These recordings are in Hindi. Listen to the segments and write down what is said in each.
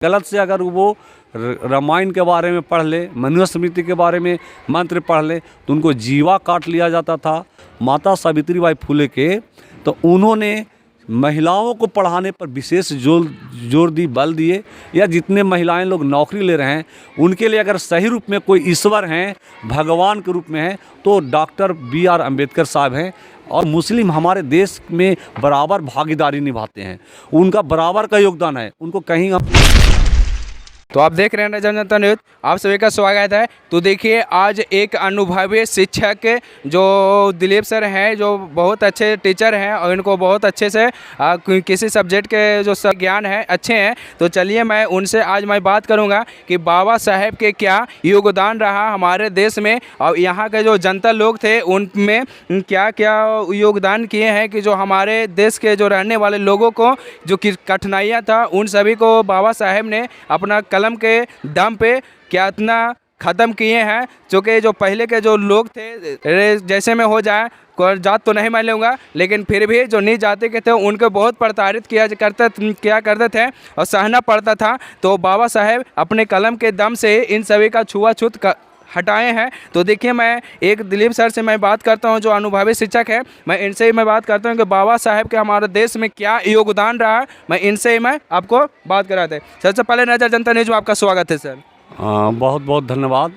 गलत से अगर वो रामायण के बारे में पढ़ ले, मनुस्मृति के बारे में मंत्र पढ़ ले तो उनको जीवा काट लिया जाता था। माता सावित्रीबाई फुले के तो उन्होंने महिलाओं को पढ़ाने पर विशेष जोर दी, बल दिए। या जितने महिलाएं लोग नौकरी ले रहे हैं उनके लिए अगर सही रूप में कोई ईश्वर हैं, भगवान के रूप में हैं, तो डॉक्टर B.R. अम्बेडकर साहब हैं। और मुस्लिम हमारे देश में बराबर भागीदारी निभाते हैं, उनका बराबर का योगदान है, उनको कहीं हम। तो आप देख रहे हैं नजर जनता न्यूज़, आप सभी का स्वागत है। तो देखिए आज एक अनुभवी शिक्षक जो दिलीप सर हैं, जो बहुत अच्छे टीचर हैं और इनको बहुत अच्छे से किसी सब्जेक्ट के जो ज्ञान है अच्छे हैं। तो चलिए मैं उनसे आज मैं बात करूंगा कि बाबा साहेब के क्या योगदान रहा हमारे देश में और यहाँ के जो जनता लोग थे उनमें क्या क्या योगदान किए हैं कि जो हमारे देश के जो रहने वाले लोगों को जो कठिनाइयाँ था उन सभी को बाबा साहेब ने अपना कलम के दम पे क्या इतना ख़त्म किए हैं। क्योंकि जो पहले के जो लोग थे जैसे में हो जाए, कोई जात तो नहीं मान लूँगा, लेकिन फिर भी जो नीच जाति के थे उनको बहुत प्रताड़ित किया करते थे और सहना पड़ता था। तो बाबा साहेब अपने कलम के दम से इन सभी का छुआछूत हटाए हैं। तो देखिए मैं एक दिलीप सर से मैं बात करता हूं जो अनुभवी शिक्षक है, मैं इनसे ही मैं बात करता हूं कि बाबा साहेब के हमारे देश में क्या योगदान रहा। मैं इनसे ही मैं आपको बात कराते हैं। सबसे पहले नज़र जनता न्यूज़ में आपका स्वागत है सर। बहुत बहुत धन्यवाद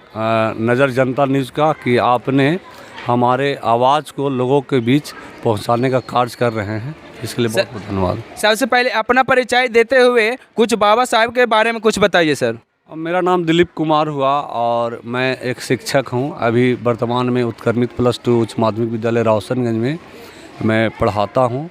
नज़र जनता न्यूज़ का कि आपने हमारे आवाज़ को लोगों के बीच पहुंचाने का कार्य कर रहे हैं, इसके लिए बहुत बहुत धन्यवाद। सबसे पहले अपना परिचय देते हुए कुछ बाबा साहेब के बारे में कुछ बताइए सर। मेरा नाम दिलीप कुमार हुआ और मैं एक शिक्षक हूं। अभी वर्तमान में उत्क्रमित +2 उच्च माध्यमिक विद्यालय रावसनगंज में मैं पढ़ाता हूं।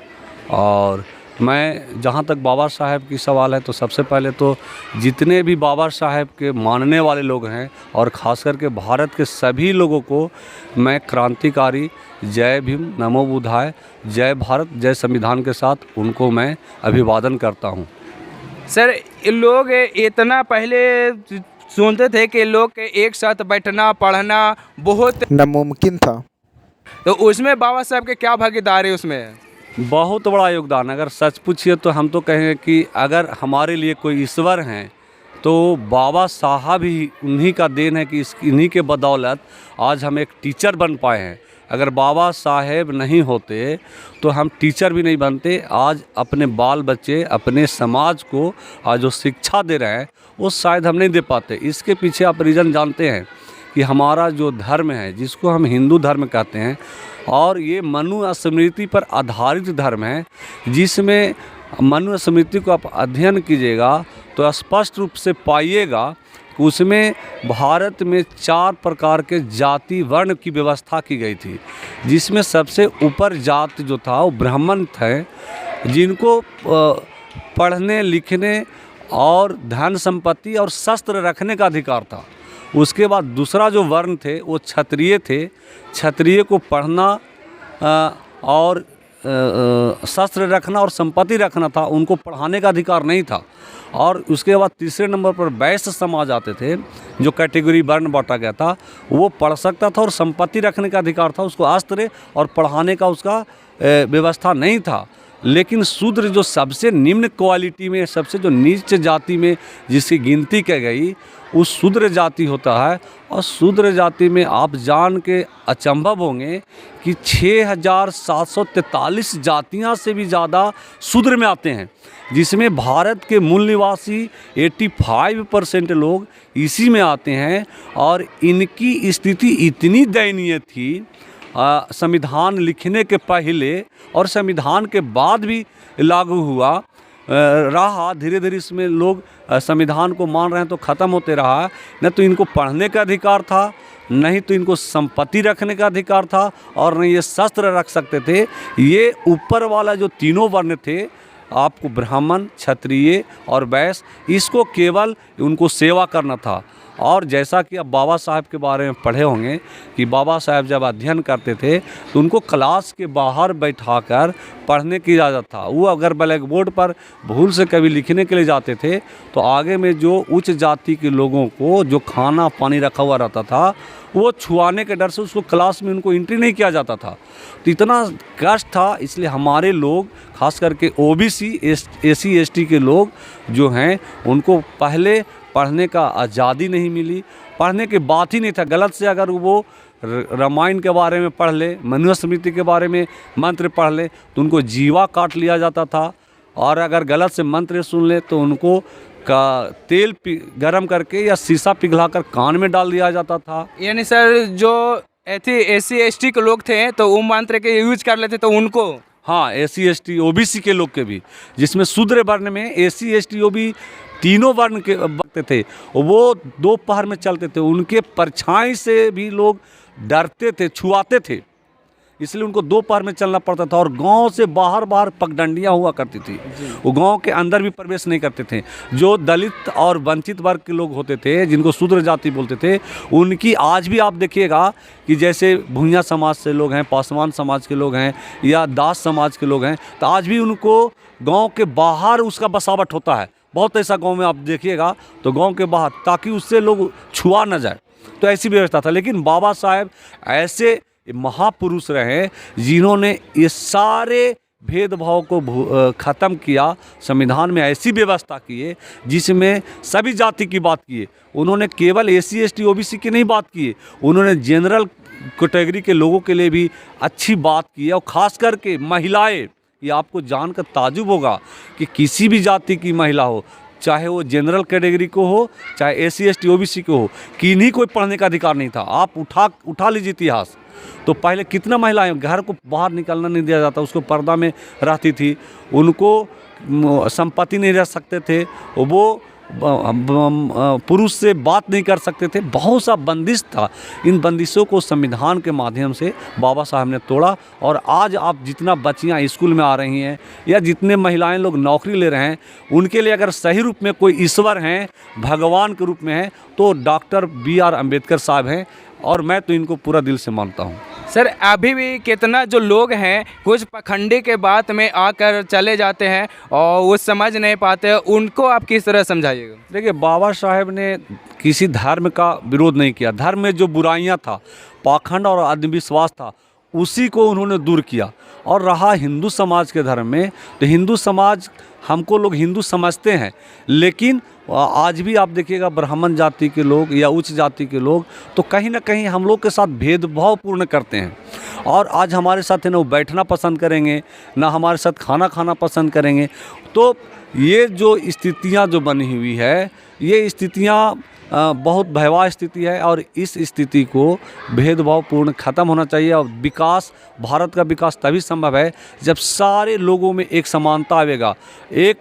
और मैं जहां तक बाबा साहेब की सवाल है तो सबसे पहले तो जितने भी बाबा साहेब के मानने वाले लोग हैं और ख़ास करके भारत के सभी लोगों को मैं क्रांतिकारी जय भीम, नमो बुद्धाय, जय भारत, जय संविधान के साथ उनको मैं अभिवादन करता हूँ। सर लोग इतना पहले सुनते थे कि लोग के एक साथ बैठना पढ़ना बहुत नामुमकिन था, तो उसमें बाबा साहब के क्या भागीदारी उसमें? बहुत बड़ा योगदान। अगर सच पूछिए तो हम तो कहेंगे कि अगर हमारे लिए कोई ईश्वर हैं तो बाबा साहब ही उन्हीं का देन है कि इन्हीं के बदौलत आज हम एक टीचर बन पाए हैं। अगर बाबा साहेब नहीं होते तो हम टीचर भी नहीं बनते। आज अपने बाल बच्चे, अपने समाज को आज जो शिक्षा दे रहे हैं वो शायद हम नहीं दे पाते। इसके पीछे आप रीज़न जानते हैं कि हमारा जो धर्म है, जिसको हम हिंदू धर्म कहते हैं, और ये मनुस्मृति पर आधारित धर्म है, जिसमें मनुस्मृति को आप अध्ययन कीजिएगा तो स्पष्ट रूप से पाइएगा उसमें भारत में 4 प्रकार के जाति वर्ण की व्यवस्था की गई थी, जिसमें सबसे ऊपर जात जो था वो ब्राह्मण थे, जिनको पढ़ने लिखने और धन संपत्ति और शस्त्र रखने का अधिकार था। उसके बाद दूसरा जो वर्ण थे वो क्षत्रिय थे, क्षत्रिय को पढ़ना और शस्त्र रखना और संपत्ति रखना था, उनको पढ़ाने का अधिकार नहीं था। और उसके बाद तीसरे नंबर पर वैश्य समाज आते थे, जो कैटेगरी वर्ण बांटा गया था, वो पढ़ सकता था और संपत्ति रखने का अधिकार था, उसको अस्त्र और पढ़ाने का उसका व्यवस्था नहीं था। लेकिन शूद्र जो सबसे निम्न क्वालिटी में, सबसे जो नीच जाति में जिसकी गिनती की गई, उस शूद्र जाति होता है। और शूद्र जाति में आप जान के अचंभव होंगे कि 6743 जातियां से भी ज़्यादा शूद्र में आते हैं, जिसमें भारत के मूल निवासी 85% लोग इसी में आते हैं। और इनकी स्थिति इतनी दयनीय थी, संविधान लिखने के पहले और संविधान के बाद भी लागू हुआ रहा। धीरे धीरे इसमें लोग संविधान को मान रहे हैं तो ख़त्म होते रहा। न तो इनको पढ़ने का अधिकार था, नहीं तो इनको संपत्ति रखने का अधिकार था, और न ये शस्त्र रख सकते थे। ये ऊपर वाला जो तीनों वर्ण थे, आपको ब्राह्मण, क्षत्रिय और वैश्य, इसको केवल उनको सेवा करना था। और जैसा कि अब बाबा साहब के बारे में पढ़े होंगे कि बाबा साहब जब अध्ययन करते थे तो उनको क्लास के बाहर बैठाकर पढ़ने की इजाज़त था। वो अगर ब्लैक बोर्ड पर भूल से कभी लिखने के लिए जाते थे तो आगे में जो उच्च जाति के लोगों को जो खाना पानी रखा हुआ रहता था, वो छुआने के डर से उसको क्लास में उनको एंट्री नहीं किया जाता था। तो इतना कष्ट था, इसलिए हमारे लोग खास करके OBC एसी एसटी के लोग जो हैं उनको पहले पढ़ने का आज़ादी नहीं मिली, पढ़ने की बात ही नहीं था। गलत से अगर वो रामायण के बारे में पढ़ ले, मनुस्मृति के बारे में मंत्र पढ़ ले तो उनको जीवा काट लिया जाता था, और अगर गलत से मंत्र सुन ले तो उनको का तेल गरम करके या शीशा पिघलाकर कान में डाल दिया जाता था। यानी सर जो एसी एसटी के लोग थे तो वो मंत्र के यूज कर लेते तो उनको, हाँ, एसी एसटी ओबीसी के लोग के भी, जिसमें शूद्र वर्ण में एसी एसटी ओबी तीनों वर्ण के बकते थे, वो दोपहर में चलते थे, उनके परछाई से भी लोग डरते थे, छुआते थे, इसलिए उनको दोपहर में चलना पड़ता था। और गांव से बाहर पगडंडियाँ हुआ करती थी, वो गांव के अंदर भी प्रवेश नहीं करते थे। जो दलित और वंचित वर्ग के लोग होते थे, जिनको शूद्र जाति बोलते थे, उनकी आज भी आप देखिएगा कि जैसे भूइयाँ समाज से लोग हैं, पासवान समाज के लोग हैं या दास समाज के लोग हैं, तो आज भी उनको गाँव के बाहर उसका बसावट होता है। बहुत ऐसा गाँव में आप देखिएगा तो गाँव के बाहर, ताकि उससे लोग छुआ न जाए, तो ऐसी व्यवस्था था। लेकिन बाबा साहेब ऐसे महापुरुष रहे जिन्होंने ये सारे भेदभाव को ख़त्म किया, संविधान में ऐसी व्यवस्था किए जिसमें सभी जाति की बात किए। उन्होंने केवल एसी एसटी ओबीसी की नहीं बात की, उन्होंने जनरल कैटेगरी के लोगों के लिए भी अच्छी बात की है। और ख़ास करके महिलाएं, ये आपको जानकर ताजुब होगा कि किसी भी जाति की महिला हो, चाहे वो जनरल कैटेगरी को हो, चाहे एसी एसटी ओबीसी को हो, किन्हीं कोई पढ़ने का अधिकार नहीं था। आप उठा लीजिए इतिहास, तो पहले कितना महिलाएं घर को बाहर निकलना नहीं दिया जाता, उसको पर्दा में रहती थी, उनको संपत्ति नहीं रह सकते थे, वो पुरुष से बात नहीं कर सकते थे, बहुत सा बंदिश था। इन बंदिशों को संविधान के माध्यम से बाबा साहब ने तोड़ा। और आज आप जितना बच्चियां स्कूल में आ रही हैं या जितने महिलाएं लोग नौकरी ले रहे हैं, उनके लिए अगर सही रूप में कोई ईश्वर हैं, भगवान के रूप में हैं, तो डॉक्टर BR अम्बेडकर साहब हैं, और मैं तो इनको पूरा दिल से मानता हूँ। सर अभी भी कितना जो लोग हैं कुछ पखंडी के बात में आकर चले जाते हैं और वो समझ नहीं पाते, उनको आप किस तरह समझाइएगा? देखिए, बाबा साहेब ने किसी धर्म का विरोध नहीं किया। धर्म में जो बुराइयां था, पाखंड और अंधविश्वास था, उसी को उन्होंने दूर किया। और रहा हिंदू समाज के धर्म में, तो हिंदू समाज, हमको लोग हिंदू समझते हैं, लेकिन आज भी आप देखिएगा ब्राह्मण जाति के लोग या उच्च जाति के लोग तो कहीं ना कहीं हम लोग के साथ भेदभावपूर्ण करते हैं। और आज हमारे साथ है ना वो बैठना पसंद करेंगे, ना हमारे साथ खाना खाना पसंद करेंगे। तो ये जो स्थितियां जो बनी हुई है, ये स्थितियां बहुत भयावह स्थिति है, और इस स्थिति को भेदभावपूर्ण ख़त्म होना चाहिए। और विकास, भारत का विकास तभी संभव है जब सारे लोगों में एक समानता आएगा, एक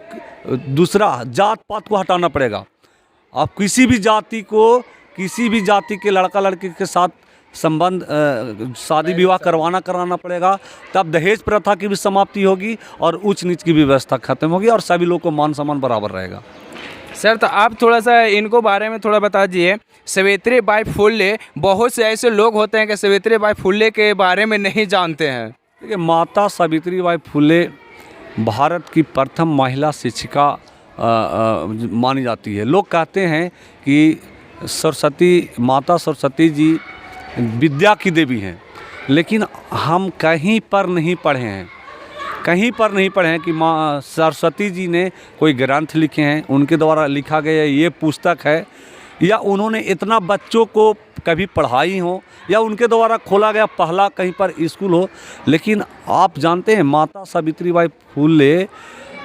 दूसरा जात पात को हटाना पड़ेगा। अब किसी भी जाति के लड़का लड़की के साथ संबंध, शादी विवाह कराना पड़ेगा, तब दहेज प्रथा की भी समाप्ति होगी और ऊंच नीच की भी व्यवस्था खत्म होगी और सभी लोग को मान सम्मान बराबर रहेगा। सर तो आप थोड़ा सा इनको बारे में थोड़ा बता दीजिए। सावित्रीबाई फुले, बहुत से ऐसे लोग होते हैं कि सावित्रीबाई फुले के बारे में नहीं जानते हैं। देखिए, माता सावित्रीबाई फुले भारत की प्रथम महिला शिक्षिका मानी जाती है। लोग कहते हैं कि माता सरस्वती जी विद्या की देवी हैं, लेकिन हम कहीं पर नहीं पढ़े हैं कि माँ सरस्वती जी ने कोई ग्रंथ लिखे हैं, उनके द्वारा लिखा गया ये पुस्तक है, या उन्होंने इतना बच्चों को कभी पढ़ाई हो, या उनके द्वारा खोला गया पहला कहीं पर स्कूल हो। लेकिन आप जानते हैं, माता सावित्रीबाई फुले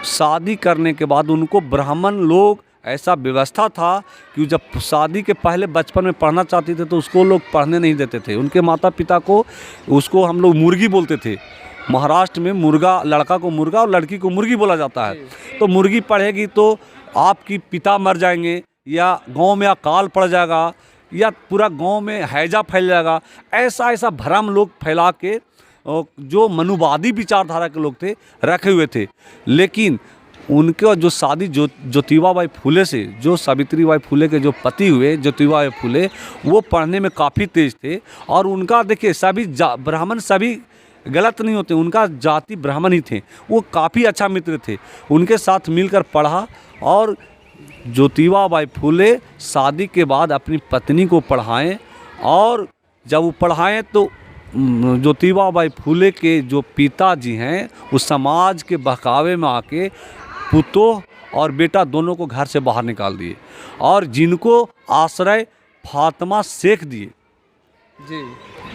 शादी करने के बाद उनको ब्राह्मण लोग, ऐसा व्यवस्था था कि जब शादी के पहले बचपन में पढ़ना चाहते थे तो उसको लोग पढ़ने नहीं देते थे। उनके माता पिता को, उसको हम लोग मुर्गी बोलते थे। महाराष्ट्र में मुर्गा, लड़का को मुर्गा और लड़की को मुर्गी बोला जाता है। तो मुर्गी पढ़ेगी तो आपकी पिता मर जाएंगे, या गांव में अकाल पड़ जाएगा, या पूरा गांव में हैजा फैल जाएगा। ऐसा भ्रम लोग फैला के, जो मनुवादी विचारधारा के लोग थे, रखे हुए थे। लेकिन उनके जो शादी ज्योतिबाबाई फुले से, जो सावित्रीबाई फुले के जो पति हुए ज्योतिबाबाई फुले, वो पढ़ने में काफ़ी तेज थे। और उनका देखिए, सभी ब्राह्मण सभी गलत नहीं होते, उनका जाति ब्राह्मण ही थे, वो काफ़ी अच्छा मित्र थे। उनके साथ मिलकर पढ़ा, और ज्योतिबाबाई फुले शादी के बाद अपनी पत्नी को पढ़ाएं, और जब वो पढ़ाएं तो ज्योतिबा बाई फुले के जो पिताजी हैं उस समाज के बहकावे में आके पुतोह और बेटा दोनों को घर से बाहर निकाल दिए और जिनको आश्रय फातिमा शेख दिए, जी,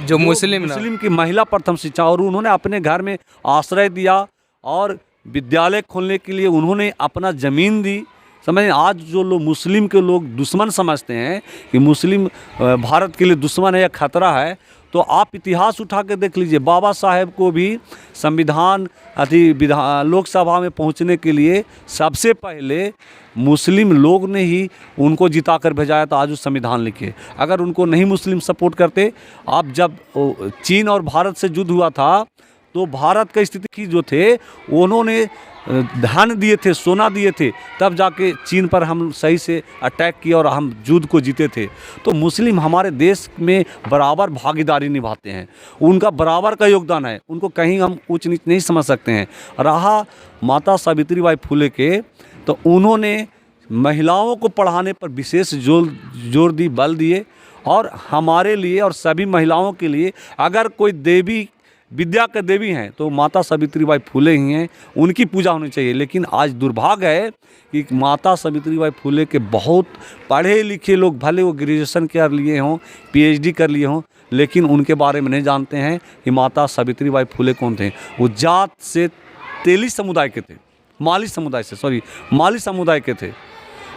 जो मुस्लिम की महिला प्रथम शिक्षा, और उन्होंने अपने घर में आश्रय दिया और विद्यालय खोलने के लिए उन्होंने अपना ज़मीन दी। समझ, आज जो लोग मुस्लिम के लोग दुश्मन समझते हैं कि मुस्लिम भारत के लिए दुश्मन है या खतरा है, तो आप इतिहास उठा के देख लीजिए। बाबा साहेब को भी संविधान लोकसभा में पहुंचने के लिए सबसे पहले मुस्लिम लोग ने ही उनको जिता कर भेजाया था। आज वो संविधान लिखे, अगर उनको नहीं मुस्लिम सपोर्ट करते, आप जब चीन और भारत से युद्ध हुआ था तो भारत का स्थिति जो थे उन्होंने धन दिए थे, सोना दिए थे, तब जाके चीन पर हम सही से अटैक किया और हम युद्ध को जीते थे। तो मुस्लिम हमारे देश में बराबर भागीदारी निभाते हैं, उनका बराबर का योगदान है, उनको कहीं हम ऊंच नीच नहीं समझ सकते हैं। रहा माता सावित्रीबाई फुले के, तो उन्होंने महिलाओं को पढ़ाने पर विशेष जोर दी, बल दिए, और हमारे लिए और सभी महिलाओं के लिए अगर कोई देवी विद्या के देवी हैं तो माता सावित्रीबाई फुले ही हैं, उनकी पूजा होनी चाहिए। लेकिन आज दुर्भाग्य है कि माता सावित्रीबाई फुले के बहुत पढ़े लिखे लोग, भले वो ग्रेजुएशन कर लिए हों, पीएचडी कर लिए हों, लेकिन उनके बारे में नहीं जानते हैं कि माता सावित्रीबाई फुले कौन थे। वो जात से तेली समुदाय के थे, माली समुदाय के थे।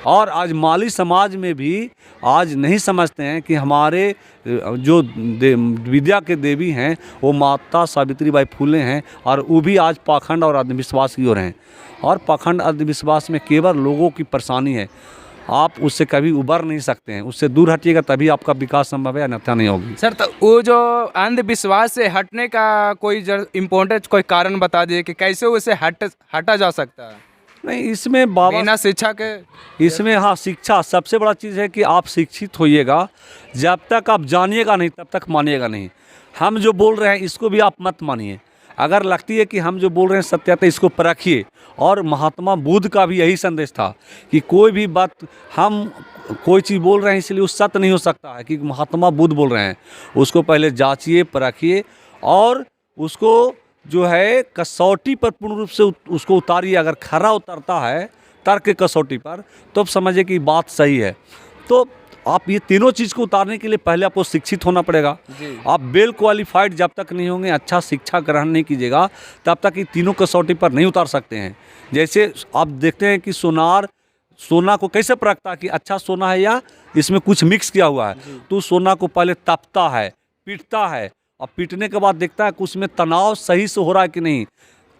और आज माली समाज में भी आज नहीं समझते हैं कि हमारे जो विद्या के देवी हैं वो माता सावित्रीबाई फुले हैं, और वो भी आज पाखंड और अंधविश्वास की ओर हैं। और पाखंड अंधविश्वास में केवल लोगों की परेशानी है, आप उससे कभी उबर नहीं सकते हैं, उससे दूर हटिएगा तभी आपका विकास संभव है, अन्यथा नहीं होगी। सर, तो वो जो अंधविश्वास से हटने का कोई इम्पोर्टेंट कोई कारण बता दिए कि कैसे उसे हटा जा सकता है? नहीं, इसमें बाबा बिना शिक्षा के, इसमें हाँ, शिक्षा सबसे बड़ा चीज़ है कि आप शिक्षित होइएगा। जब तक आप जानिएगा नहीं तब तक मानिएगा नहीं। हम जो बोल रहे हैं इसको भी आप मत मानिए, अगर लगती है कि हम जो बोल रहे हैं सत्य है इसको परखिए। और महात्मा बुद्ध का भी यही संदेश था कि कोई भी बात हम कोई चीज़ बोल रहे हैं इसलिए उस सत्य नहीं हो सकता है कि महात्मा बुद्ध बोल रहे हैं, उसको पहले जांचिए, परखिए, और उसको जो है कसौटी पर पूर्ण रूप से उसको उतारिए। अगर खरा उतरता है तर्क के कसौटी पर तो समझिए कि बात सही है। तो आप ये तीनों चीज़ को उतारने के लिए पहले आपको शिक्षित होना पड़ेगा। आप वेल क्वालिफाइड जब तक नहीं होंगे, अच्छा शिक्षा ग्रहण नहीं कीजिएगा, तब तक ये तीनों कसौटी पर नहीं उतार सकते हैं। जैसे आप देखते हैं कि सोना को कैसे परखता है कि अच्छा सोना है या इसमें कुछ मिक्स किया हुआ है। तो सोना को पहले तपता है, पीटता है, और पीटने के बाद देखता है कि उसमें तनाव सही से हो रहा है कि नहीं,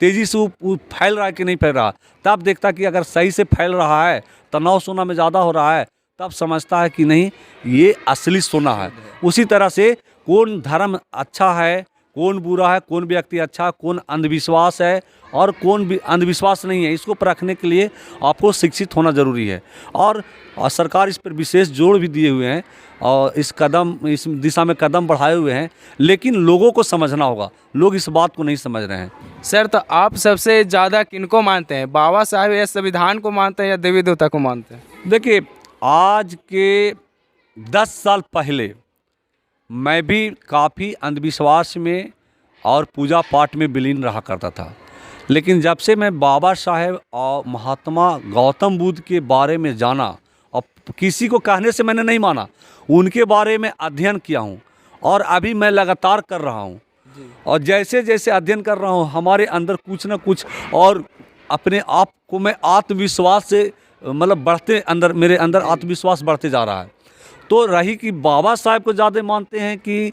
तेज़ी से वो फैल रहा है कि नहीं फैल रहा। तब देखता है कि अगर सही से फैल रहा है, तनाव सोना में ज़्यादा हो रहा है, तब समझता है कि नहीं ये असली सोना है। उसी तरह से कौन धर्म अच्छा है, कौन बुरा है, कौन व्यक्ति अच्छा, कौन अंधविश्वास है और कौन भी अंधविश्वास नहीं है, इसको परखने के लिए आपको शिक्षित होना ज़रूरी है। और सरकार इस पर विशेष जोर भी दिए हुए हैं और इस दिशा में कदम बढ़ाए हुए हैं, लेकिन लोगों को समझना होगा। लोग इस बात को नहीं समझ रहे हैं। सर, तो आप सबसे ज़्यादा किनको मानते हैं? बाबा साहब या संविधान को मानते हैं या देवी देवता को मानते हैं? देखिए, आज के 10 साल पहले मैं भी काफ़ी अंधविश्वास में और पूजा पाठ में विलीन रहा करता था, लेकिन जब से मैं बाबा साहेब और महात्मा गौतम बुद्ध के बारे में जाना, और किसी को कहने से मैंने नहीं माना, उनके बारे में अध्ययन किया हूँ और अभी मैं लगातार कर रहा हूँ। और जैसे जैसे अध्ययन कर रहा हूँ हमारे अंदर कुछ ना कुछ, और अपने आप को मैं आत्मविश्वास से मतलब मेरे अंदर आत्मविश्वास बढ़ते जा रहा है। तो रही कि बाबा साहब को ज़्यादा मानते हैं कि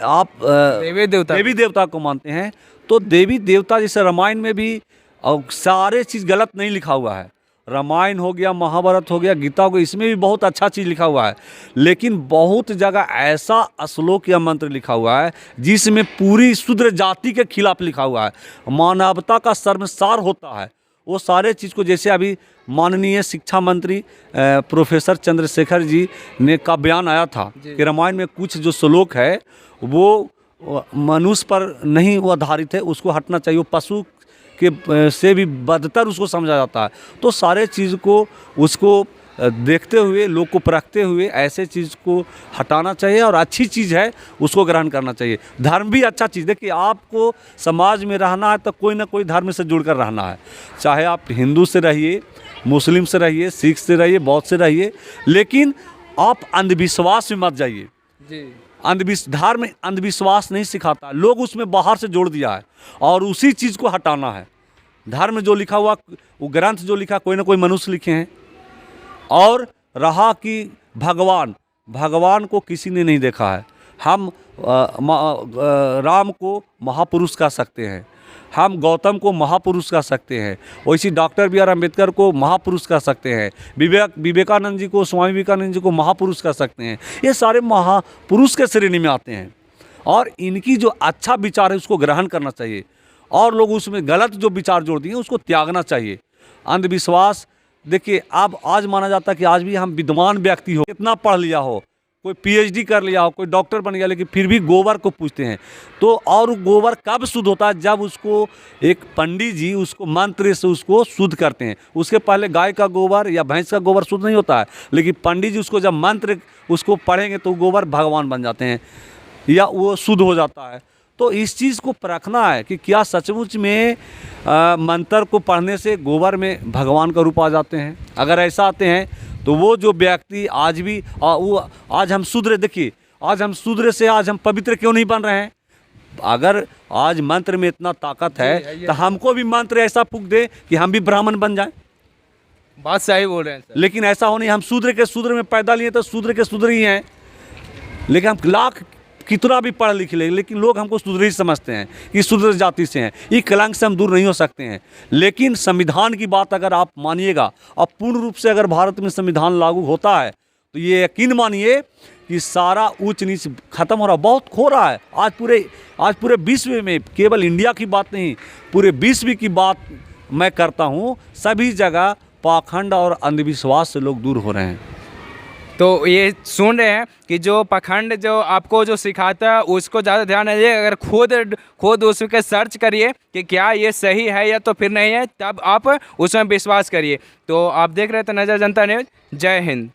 आप देवी देवता को मानते हैं, तो देवी देवता जैसे रामायण में भी सारे चीज़ गलत नहीं लिखा हुआ है। रामायण हो गया, महाभारत हो गया, गीता हो गया, इसमें भी बहुत अच्छा चीज़ लिखा हुआ है, लेकिन बहुत जगह ऐसा श्लोक या मंत्र लिखा हुआ है जिसमें पूरी शूद्र जाति के खिलाफ लिखा हुआ है, मानवता का शर्मसार होता है। वो सारे चीज़ को, जैसे अभी माननीय शिक्षा मंत्री प्रोफेसर चंद्रशेखर जी ने का बयान आया था कि रामायण में कुछ जो श्लोक है वो मनुष्य पर नहीं वो आधारित है, उसको हटना चाहिए, पशु के से भी बदतर उसको समझा जाता है। तो सारे चीज़ को उसको देखते हुए, लोग को परखते हुए ऐसे चीज़ को हटाना चाहिए और अच्छी चीज़ है उसको ग्रहण करना चाहिए। धर्म भी अच्छा चीज़, देखिए आपको समाज में रहना है तो कोई ना कोई धर्म से जुड़कर रहना है, चाहे आप हिंदू से रहिए, मुस्लिम से रहिए, सिख से रहिए, बौद्ध से रहिए, लेकिन आप अंधविश्वास में मत जाइए। जी धर्म अंधविश्वास नहीं सिखाता, लोग उसमें बाहर से जोड़ दिया है और उसी चीज़ को हटाना है। धर्म जो लिखा हुआ, वो ग्रंथ जो लिखा कोई ना कोई मनुष्य लिखे हैं। और रहा कि भगवान को किसी ने नहीं देखा है। हम राम को महापुरुष कह सकते हैं, हम गौतम को महापुरुष कह सकते हैं, वैसे डॉक्टर बी आर अम्बेडकर को महापुरुष कह सकते हैं, विवेकानंद जी को, स्वामी विवेकानंद जी को महापुरुष कह सकते हैं। ये सारे महापुरुष के श्रेणी में आते हैं और इनकी जो अच्छा विचार है उसको ग्रहण करना चाहिए और लोग उसमें गलत जो विचार जोड़ दिए उसको त्यागना चाहिए। अंधविश्वास, देखिए अब आज माना जाता है कि आज भी हम विद्वान व्यक्ति हो, कितना पढ़ लिया हो, कोई पीएचडी कर लिया हो, कोई डॉक्टर बन गया, लेकिन फिर भी गोबर को पूछते हैं। तो और गोबर कब शुद्ध होता है? जब उसको एक पंडित जी उसको मंत्र से उसको शुद्ध करते हैं। उसके पहले गाय का गोबर या भैंस का गोबर शुद्ध नहीं होता है, लेकिन पंडित जी उसको जब मंत्र उसको पढ़ेंगे तो गोबर भगवान बन जाते हैं या वो शुद्ध हो जाता है। तो इस चीज़ को परखना है कि क्या सचमुच में मंत्र को पढ़ने से गोबर में भगवान का रूप आ जाते हैं। अगर ऐसा आते हैं तो वो जो व्यक्ति आज भी वो आज हम शूद्र, देखिए आज हम शूद्र से आज हम पवित्र क्यों नहीं बन रहे हैं? अगर आज मंत्र में इतना ताकत है तो हमको भी मंत्र ऐसा फूंक दे कि हम भी ब्राह्मण बन जाएं। बात सही बोल रहे हैं सर। लेकिन ऐसा हो नहीं, हम शूद्र के शूद्र में पैदा लिए तो शूद्र के शूद्र ही हैं, लेकिन हम लाख कितना भी पढ़ लिख ले, लेकिन लोग हमको शूद्र ही समझते हैं कि शूद्र जाति से हैं। ये कलंक से हम दूर नहीं हो सकते हैं। लेकिन संविधान की बात अगर आप मानिएगा और पूर्ण रूप से अगर भारत में संविधान लागू होता है तो ये यकीन मानिए कि सारा ऊंच नीच खत्म हो रहा, बहुत खो रहा है। आज पूरे विश्व में, केवल इंडिया की बात नहीं, पूरे विश्व की बात मैं करता हूँ, सभी जगह पाखंड और अंधविश्वास से लोग दूर हो रहे हैं। तो ये सुन रहे हैं कि जो पाखंड जो आपको जो सिखाता है उसको ज़्यादा ध्यान दीजिए। अगर खुद उसके सर्च करिए कि क्या ये सही है या तो फिर नहीं है, तब आप उसमें विश्वास करिए। तो आप देख रहे थे नजर जनता न्यूज़। जय हिंद।